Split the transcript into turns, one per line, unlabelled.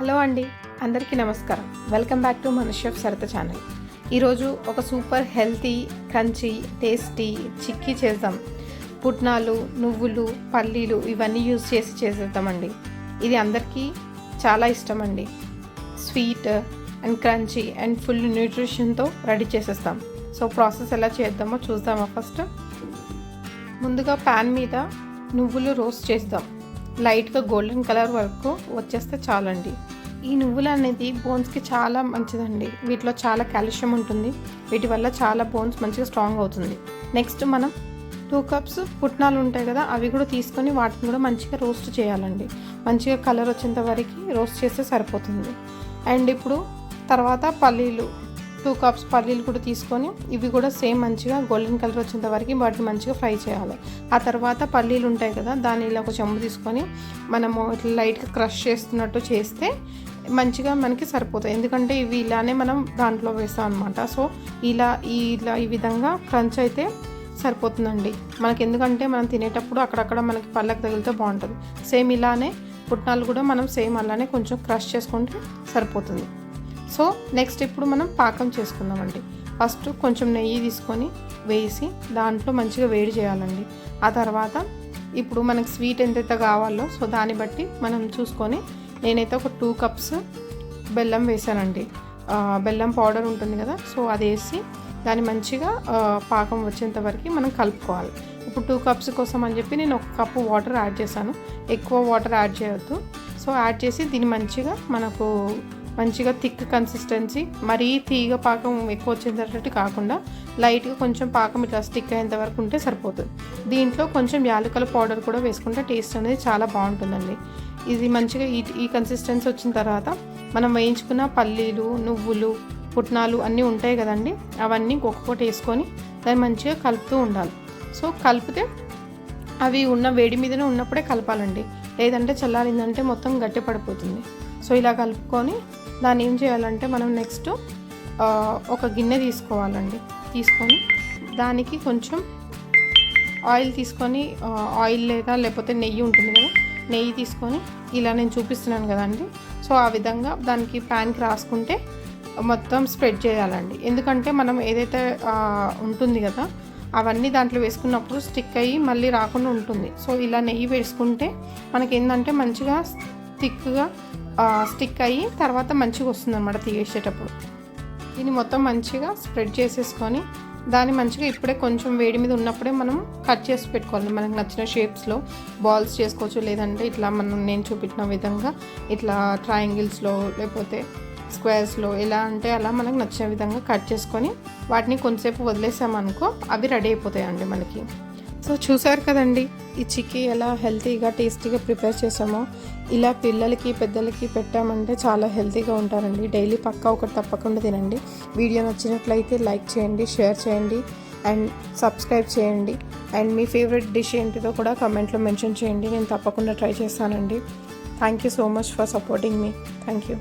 Hello అండి, అందరికీ నమస్కారం. వెల్కమ్ బ్యాక్ టు మన షెఫ్ సరిత ఛానల్. ఈరోజు ఒక super healthy crunchy tasty chikki చేద్దాం. పుట్నాలు, నువ్వులు, పల్లీలు ఇవన్నీ యూజ్ చేసి చేసేద్దామండి. ఇది అందరికీ చాలా ఇష్టం అండి. Sweet and crunchy and full న్యూట్రిషన్తో రెడీ చేసేస్తాం. సో ప్రాసెస్ ఎలా చేద్దామో చూద్దామా. ఫస్ట్ ముందుగా ప్యాన్ మీద నువ్వులు రోస్ట్ చేద్దాం. లైట్గా గోల్డెన్ కలర్ వరకు వచ్చేస్తే చాలండి. ఈ నువ్వులు అనేది బోన్స్కి చాలా మంచిదండి. వీటిలో చాలా కాల్షియం ఉంటుంది. వీటి వల్ల చాలా బోన్స్ మంచిగా స్ట్రాంగ్ అవుతుంది. నెక్స్ట్ మనం 2 కప్స్ పుట్నాలు ఉంటాయి కదా, అవి కూడా తీసుకొని వాటిని కూడా మంచిగా రోస్ట్ చేయాలండి. మంచిగా కలర్ వచ్చేంత వరకు రోస్ట్ చేస్తే సరిపోతుంది. అండ్ ఇప్పుడు తర్వాత పల్లీలు 2 కప్స్ పల్లీలు కూడా తీసుకొని ఇవి కూడా సేమ్ మంచిగా గోల్డెన్ కలర్ వచ్చేంత వరకు వాటిని మంచిగా ఫ్రై చేయాలి. ఆ తర్వాత పల్లీలు ఉంటాయి కదా, దాన్ని ఇలా ఒక చెంబు తీసుకొని మనము ఇట్లా లైట్గా క్రష్ చేస్తున్నట్టు చేస్తే మంచిగా మనకి సరిపోతాయి. ఎందుకంటే ఇవి ఇలానే మనం దాంట్లో వేస్తాం అనమాట. సో ఈ విధంగా క్రంచ్ అయితే సరిపోతుందండి మనకి. ఎందుకంటే మనం తినేటప్పుడు అక్కడక్కడ మనకి పళ్ళకి తగిలితే బాగుంటుంది. సేమ్ ఇలానే పుట్నాలు కూడా మనం సేమ్ అలానే కొంచెం క్రష్ చేసుకుంటే సరిపోతుంది. సో నెక్స్ట్ ఇప్పుడు మనం పాకం చేసుకుందామండి. ఫస్ట్ కొంచెం నెయ్యి తీసుకొని వేసి దాంట్లో మంచిగా వేడి చేయాలండి. ఆ తర్వాత ఇప్పుడు మనకి స్వీట్ ఎంతైతే కావాలో సో దాన్ని బట్టి మనం చూసుకొని నేనైతే ఒక 2 కప్స్ బెల్లం వేసానండి. బెల్లం పౌడర్ ఉంటుంది కదా, సో అది వేసి దాన్ని మంచిగా పాకం వచ్చేంత వరకు మనం కలుపుకోవాలి. ఇప్పుడు 2 కప్స్ కోసం అని చెప్పి నేను 1 కప్పు వాటర్ యాడ్ చేశాను. ఎక్కువ వాటర్ యాడ్ చేయొద్దు. సో యాడ్ చేసి దీన్ని మంచిగా థిక్ కన్సిస్టెన్సీ, మరీ తీగ పాకం ఎక్కువ వచ్చేటట్టు కాకుండా లైట్గా కొంచెం పాకం ఇట్లా స్టిక్ అయ్యేంత వరకు ఉంటే సరిపోతుంది. దీంట్లో కొంచెం యాలకుల పౌడర్ కూడా వేసుకుంటే టేస్ట్ అనేది చాలా బాగుంటుందండి. ఇది మంచిగా ఈ కన్సిస్టెన్సీ వచ్చిన తర్వాత మనం వేయించుకున్న పల్లీలు, నువ్వులు, పుట్నాలు అన్నీ ఉంటాయి కదండి, అవన్నీ ఒక్కొక్కటి వేసుకొని దాన్ని మంచిగా కలుపుతూ ఉండాలి. సో కలిపితే అవి ఉన్న వేడి మీదనే ఉన్నప్పుడే కలపాలండి, లేదంటే చల్లారిందంటే మొత్తం గట్టి పడిపోతుంది. సో ఇలా కలుపుకొని దాన్ని ఏం చేయాలంటే మనం నెక్స్ట్ ఒక గిన్నె తీసుకోవాలండి. తీసుకొని దానికి కొంచెం ఆయిల్ తీసుకొని, ఆయిల్ లేకపోతే నెయ్యి ఉంటుంది కదా, నెయ్యి తీసుకొని ఇలా నేను చూపిస్తున్నాను కదండి. సో ఆ విధంగా దానికి ప్యాన్కి రాసుకుంటే మొత్తం స్ప్రెడ్ చేయాలండి. ఎందుకంటే మనం ఏదైతే ఉంటుంది కదా అవన్నీ దాంట్లో వేసుకున్నప్పుడు స్టిక్ అయ్యి మళ్ళీ రాకుండా ఉంటుంది. సో ఇలా నెయ్యి వేసుకుంటే మనకి ఏంటంటే మంచిగా థిక్గా స్టిక్ అయ్యి తర్వాత మంచిగా వస్తుంది అన్నమాట తీసేటప్పుడు. దీన్ని మొత్తం మంచిగా స్ప్రెడ్ చేసేసుకొని దాన్ని మంచిగా ఇప్పుడే కొంచెం వేడి మీద ఉన్నప్పుడే మనం కట్ చేసి పెట్టుకోవాలి. మనకు నచ్చిన షేప్స్లో బాల్స్ చేసుకోవచ్చు, లేదంటే ఇట్లా నేను చూపించిన విధంగా ఇట్లా ట్రయాంగిల్స్లో లేకపోతే స్క్వేర్స్లో ఎలా అంటే అలా మనకు నచ్చిన విధంగా కట్ చేసుకొని వాటిని కొంతసేపు వదిలేసామనుకో అవి రెడీ అయిపోతాయండి మనకి. సో చూసారు కదండి ఈ చిక్కీ ఎలా హెల్తీగా టేస్టీగా ప్రిపేర్ చేసామో. ఇలా పిల్లలకి పెద్దలకి పెట్టామంటే చాలా హెల్తీగా ఉంటారండి. డైలీ పక్కా ఒకటి తప్పకుండా తినండి. వీడియో నచ్చినట్లయితే లైక్ చేయండి, షేర్ చేయండి అండ్ సబ్స్క్రైబ్ చేయండి. అండ్ మీ ఫేవరెట్ డిష్ ఏంటిదో కూడా కమెంట్లో మెన్షన్ చేయండి. నేను తప్పకుండా ట్రై చేస్తానండి. Thank you so much for supporting me. Thank you.